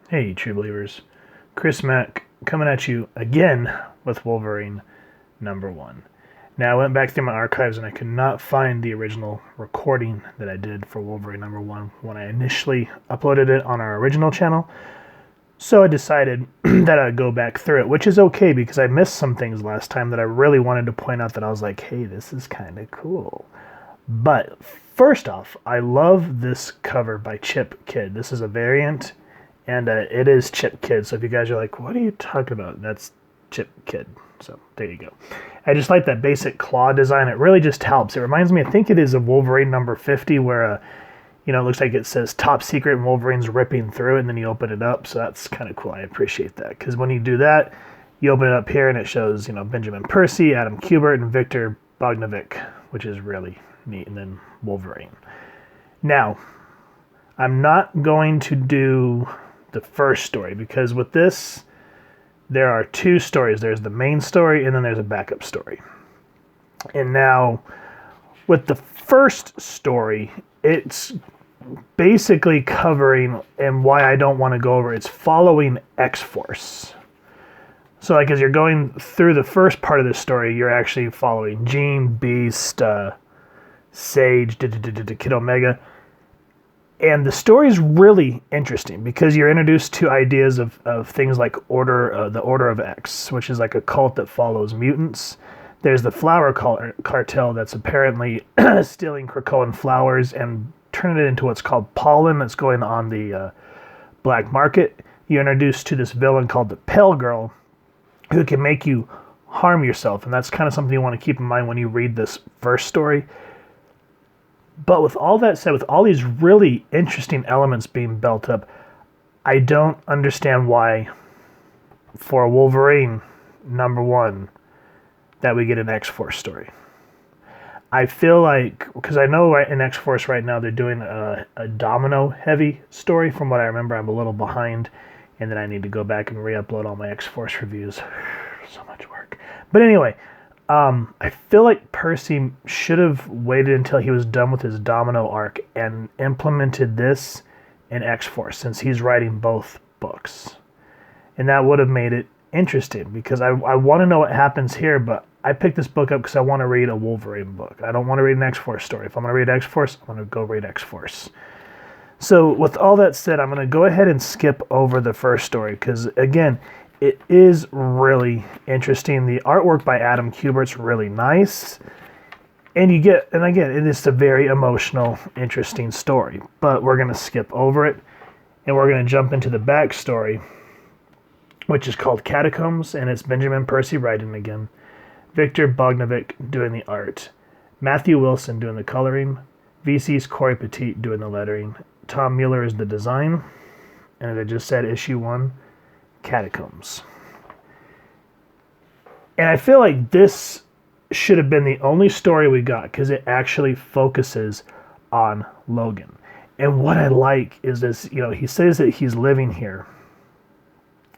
Hey, true believers. Chris Mack coming at you again with Wolverine #1. Now, I went back through my archives and I could not find the original recording that I did for Wolverine #1 when I initially uploaded it on our original channel. So I decided that I'd go back through it, which is okay because I missed some things last time that I really wanted to point out that I was like, hey, this is kind of cool. But first off, I love this cover by Chip Kidd. This is a variant, and it is Chip Kidd. So if you guys are like, what are you talking about? That's Chip Kidd. So there you go. I just like that basic claw design. It really just helps. It reminds me, I think it is of Wolverine #50, where it looks like it says top secret and Wolverine's ripping through it, and then you open it up. So that's kind of cool. I appreciate that, because when you do that, you open it up here and it shows, Benjamin Percy, Adam Kubert, and Viktor Bogdanovic, which is really neat, and then Wolverine. Now, I'm not going to do the first story because with this, there are two stories. There's the main story and then there's a backup story. And now, with the first story, it's basically covering, and why I don't want to go over it's following X-Force. So, like, as you're going through the first part of the story, you're actually following Jean, Beast, Sage, Kid Omega. And the story is really interesting because you're introduced to ideas of things like the Order of X, which is like a cult that follows mutants. There's the Flower Cartel that's apparently stealing Krakoan flowers and turning it into what's called pollen that's going on the black market. You're introduced to this villain called the Pale Girl, who can make you harm yourself. And that's kind of something you want to keep in mind when you read this first story. But with all that said, with all these really interesting elements being built up, I don't understand why, for Wolverine #1, that we get an X-Force story. I feel like, because I know in X-Force right now they're doing a Domino-heavy story. From what I remember, I'm a little behind, and then I need to go back and re-upload all my X-Force reviews. So much work. But anyway, I feel like Percy should have waited until he was done with his Domino arc and implemented this in X-Force, since he's writing both books. And that would have made it interesting, because I want to know what happens here, but I picked this book up because I want to read a Wolverine book. I don't want to read an X-Force story. If I'm going to read X-Force, I'm going to go read X-Force. So with all that said, I'm going to go ahead and skip over the first story, because again, it is really interesting. The artwork by Adam Kubert's really nice. And again, it is a very emotional, interesting story. But we're going to skip over it, and we're going to jump into the backstory, which is called Catacombs, and it's Benjamin Percy writing again. Viktor Bogdanovic doing the art. Matthew Wilson doing the coloring. VC's Corey Petit doing the lettering. Tom Mueller is the design. And as I just said, issue 1. Catacombs. And I feel like this should have been the only story we got, because it actually focuses on Logan. And what I like is this, he says that he's living here.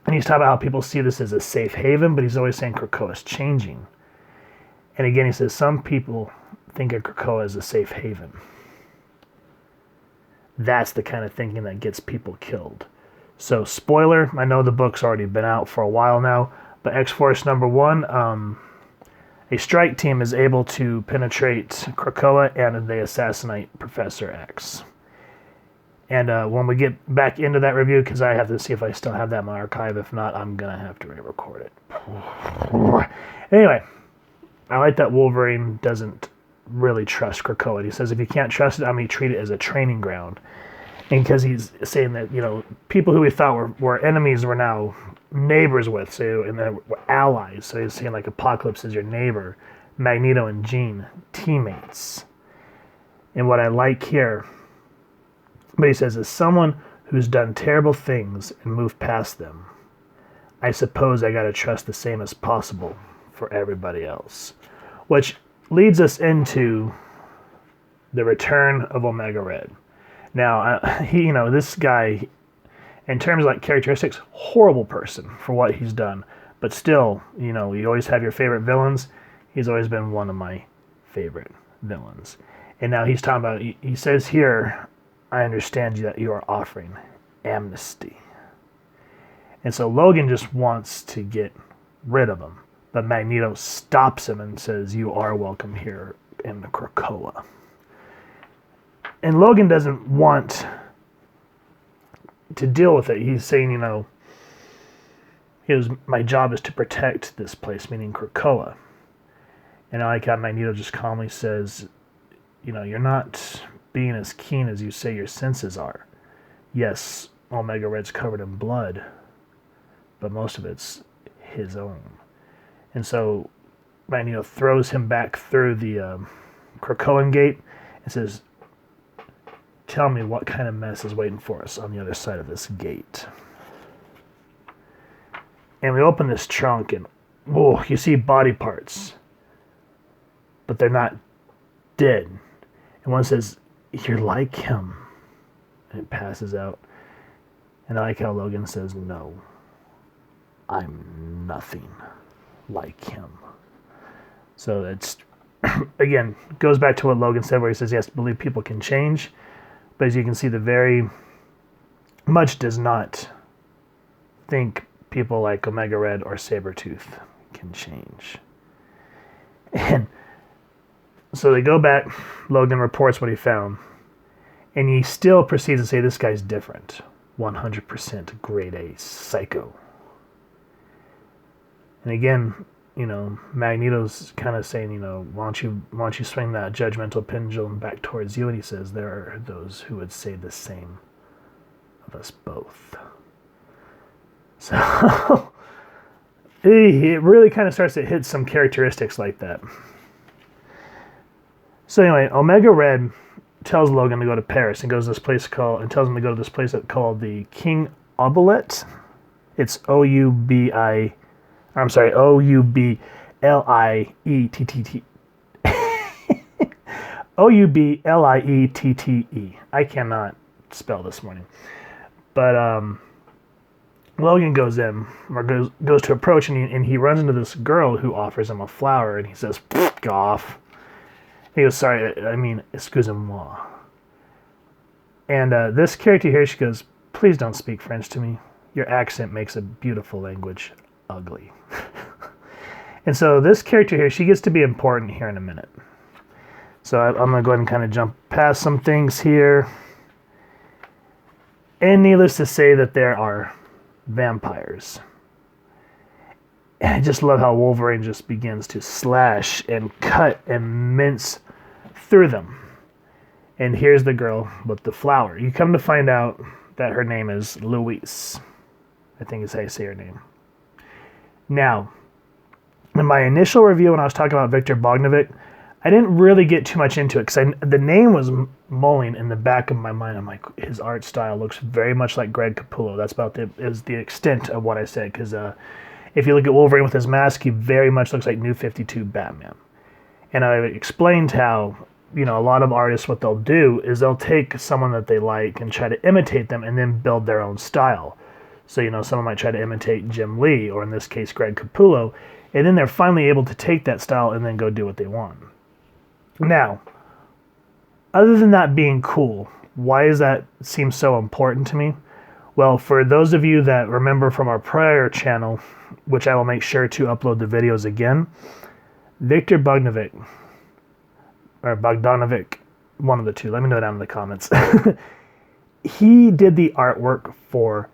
And he's talking about how people see this as a safe haven, but he's always saying Krakoa is changing. And again, he says some people think of Krakoa as a safe haven. That's the kind of thinking that gets people killed. So, spoiler, I know the book's already been out for a while now, but X-Force #1, a strike team is able to penetrate Krakoa and they assassinate Professor X. And when we get back into that review, because I have to see if I still have that in my archive. If not, I'm going to have to re-record it. Anyway, I like that Wolverine doesn't really trust Krakoa. He says if you can't trust it, I'm going to treat it as a training ground. And because he's saying that, people who we thought were enemies were now neighbors with, and then were allies. So he's saying like Apocalypse is your neighbor, Magneto and Jean, teammates. And what I like here, but he says, as someone who's done terrible things and moved past them, I suppose I gotta trust the same as possible for everybody else. Which leads us into the return of Omega Red. Now, this guy, in terms of like characteristics, horrible person for what he's done. But still, you always have your favorite villains. He's always been one of my favorite villains. And now he's talking about, he says here, I understand that you are offering amnesty. And so Logan just wants to get rid of him. But Magneto stops him and says, "You are welcome here in the Krakoa." And Logan doesn't want to deal with it. He's saying, my job is to protect this place, meaning Krakoa. And I like how Magneto just calmly says, you're not being as keen as you say your senses are. Yes, Omega Red's covered in blood, but most of it's his own. And so Magneto throws him back through the Krakoan gate and says, "Tell me what kind of mess is waiting for us on the other side of this gate." And we open this trunk and, you see body parts, but they're not dead. And one says, "You're like him." And it passes out. And I like how Logan says, "No, I'm nothing like him." So it's, again, goes back to what Logan said, where he says, yes, believe people can change. But as you can see, the very much does not think people like Omega Red or Sabretooth can change. And so they go back. Logan reports what he found. And he still proceeds to say, this guy's different. 100% grade A psycho. And again, Magneto's kind of saying, why don't you swing that judgmental pendulum back towards you? And he says, there are those who would say the same of us both. So it really kind of starts to hit some characteristics like that. So anyway, Omega Red tells Logan to go to Paris and goes to this place tells him to go to this place called the King Obelette. It's Oubliette. Oubliette. I cannot spell this morning. But Logan goes in, or goes to approach, and he runs into this girl who offers him a flower, and he says, "Go off." He goes, "Sorry, I mean, excusez-moi." And this character here, she goes, "Please don't speak French to me. Your accent makes a beautiful language ugly." And so this character here, she gets to be important here in a minute. So I'm going to go ahead and kind of jump past some things here. And needless to say that there are vampires. And I just love how Wolverine just begins to slash and cut and mince through them. And here's the girl with the flower. You come to find out that her name is Louise. I think is how you say her name. Now, in my initial review when I was talking about Viktor Bogdanovic, I didn't really get too much into it because the name was mulling in the back of my mind. I'm like, his art style looks very much like Greg Capullo. That's about the extent of what I said, because if you look at Wolverine with his mask, he very much looks like New 52 Batman. And I explained how, a lot of artists, what they'll do is they'll take someone that they like and try to imitate them and then build their own style. So, someone might try to imitate Jim Lee, or in this case, Greg Capullo, and then they're finally able to take that style and then go do what they want. Now, other than that being cool, why does that seem so important to me? Well, for those of you that remember from our prior channel, which I will make sure to upload the videos again, Viktor Bogdanovic, or Bogdanovic, one of the two, let me know down in the comments. He did the artwork for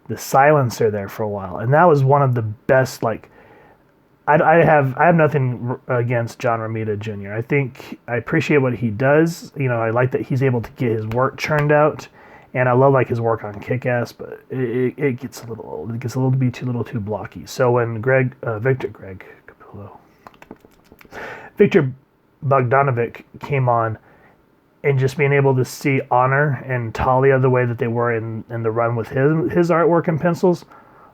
the Silencer there for a while, and that was one of the best, I have nothing against John Romita Jr. I appreciate what he does. I like that he's able to get his work churned out, and I love his work on Kick-Ass, but it gets a little old. It gets a little too blocky. So when Viktor Bogdanovic came on, and just being able to see Honor and Talia the way that they were in the run with his artwork and pencils,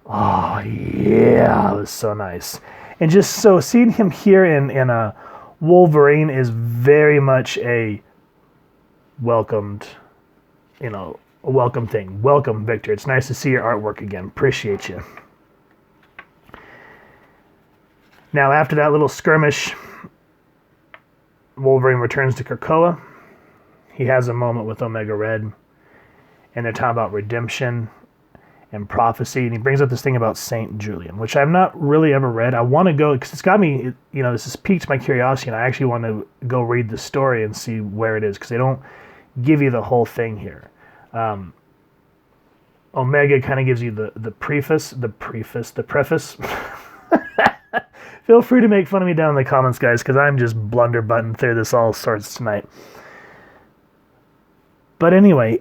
oh yeah, it was so nice. And just so seeing him here in a Wolverine is very much a welcomed, a welcome thing. Welcome, Victor. It's nice to see your artwork again. Appreciate you. Now, after that little skirmish, Wolverine returns to Krakoa. He has a moment with Omega Red, and they're talking about redemption. and prophecy, and he brings up this thing about Saint Julian, which I've not really ever read. I want to go, because it's got me, this has piqued my curiosity, and I actually want to go read the story and see where it is, because they don't give you the whole thing here. Omega kind of gives you the preface. Feel free to make fun of me down in the comments, guys, because I'm just blunderbutting through this all sorts tonight. But anyway,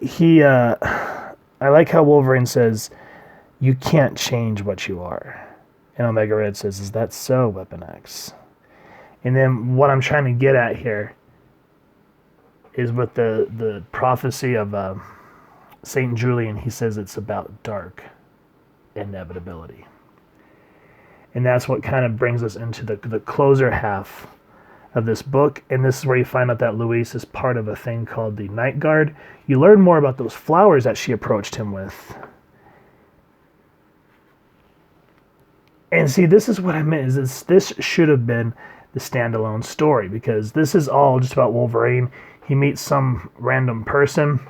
I like how Wolverine says, you can't change what you are. And Omega Red says, is that so, Weapon X? And then what I'm trying to get at here is with the prophecy of Saint Julian. He says it's about dark inevitability. And that's what kind of brings us into the closer half of this book. And this is where you find out that Louise is part of a thing called the Night Guard. You learn more about those flowers that she approached him with. And see, this is what I meant, is this should have been the standalone story, because this is all just about Wolverine. He meets some random person,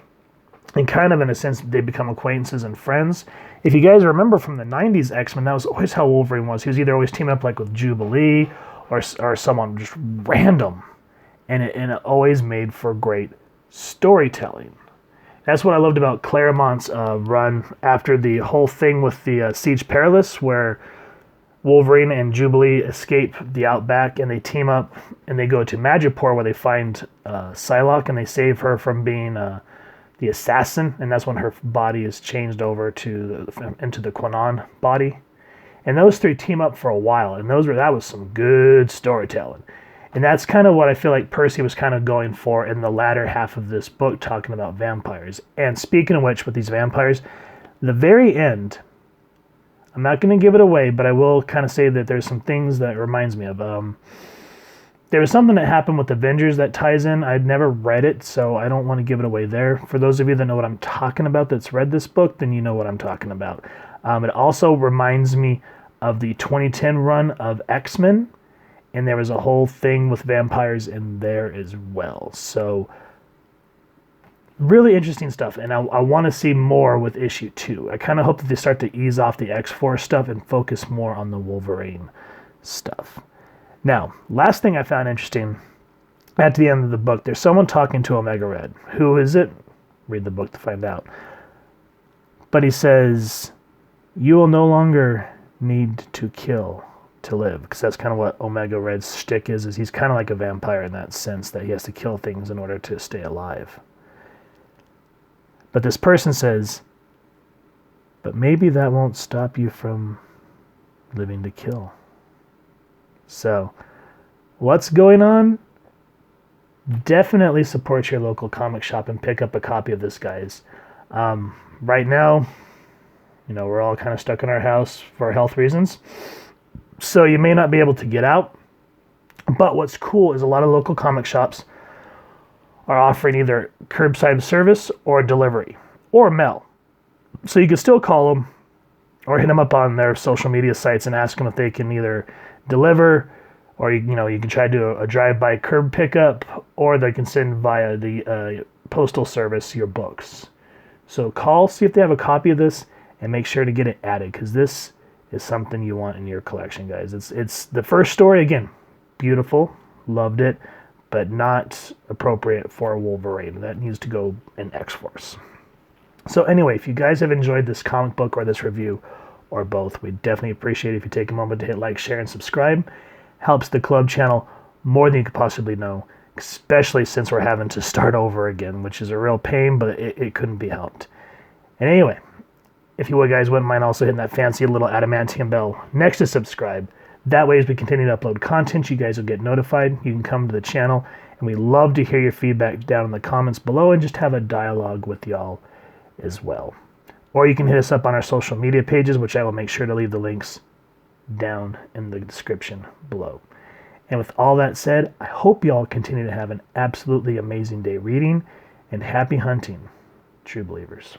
and kind of in a sense, they become acquaintances and friends. If you guys remember from the 90s X-Men, that was always how Wolverine was. He was either always teaming up like with Jubilee or someone just random. And it always made for great storytelling. That's what I loved about Claremont's run after the whole thing with the Siege Perilous, where Wolverine and Jubilee escape the Outback, and they team up and they go to Madripoor, where they find Psylocke, and they save her from being the assassin, and that's when her body is changed over into the Quanon body. And those three team up for a while, and that was some good storytelling. And that's kind of what I feel like Percy was kind of going for in the latter half of this book, talking about vampires. And speaking of which, with these vampires, the very end, I'm not going to give it away, but I will kind of say that there's some things that it reminds me of. There was something that happened with Avengers that ties in. I'd never read it, so I don't want to give it away there. For those of you that know what I'm talking about, that's read this book, then you know what I'm talking about. It also reminds me of the 2010 run of X-Men, and there was a whole thing with vampires in there as well. So, really interesting stuff, and I want to see more with issue 2. I kind of hope that they start to ease off the X-Force stuff and focus more on the Wolverine stuff. Now, last thing I found interesting, at the end of the book, there's someone talking to Omega Red. Who is it? Read the book to find out. But he says, you will no longer need to kill to live, because that's kind of what Omega Red's shtick is he's kind of like a vampire in that sense, that he has to kill things in order to stay alive. But this person says, but maybe that won't stop you from living to kill. So, what's going on? Definitely support your local comic shop and pick up a copy of this, guys. Right now, we're all kind of stuck in our house for health reasons. So you may not be able to get out. But what's cool is a lot of local comic shops are offering either curbside service or delivery or mail. So you can still call them or hit them up on their social media sites and ask them if they can either deliver, or you can try to do a drive-by curb pickup, or they can send via the postal service your books. So call, see if they have a copy of this, and make sure to get it added, because this is something you want in your collection, guys. It's the first story, again, beautiful, loved it, but not appropriate for a Wolverine. That needs to go in X-Force. So anyway, if you guys have enjoyed this comic book or this review, or both, we'd definitely appreciate it if you take a moment to hit like, share, and subscribe. Helps the club channel more than you could possibly know, especially since we're having to start over again, which is a real pain, but it couldn't be helped. And anyway, if you guys wouldn't mind also hitting that fancy little adamantium bell next to subscribe. That way, as we continue to upload content, you guys will get notified. You can come to the channel, and we love to hear your feedback down in the comments below and just have a dialogue with y'all as well. Or you can hit us up on our social media pages, which I will make sure to leave the links down in the description below. And with all that said, I hope y'all continue to have an absolutely amazing day reading, and happy hunting, true believers.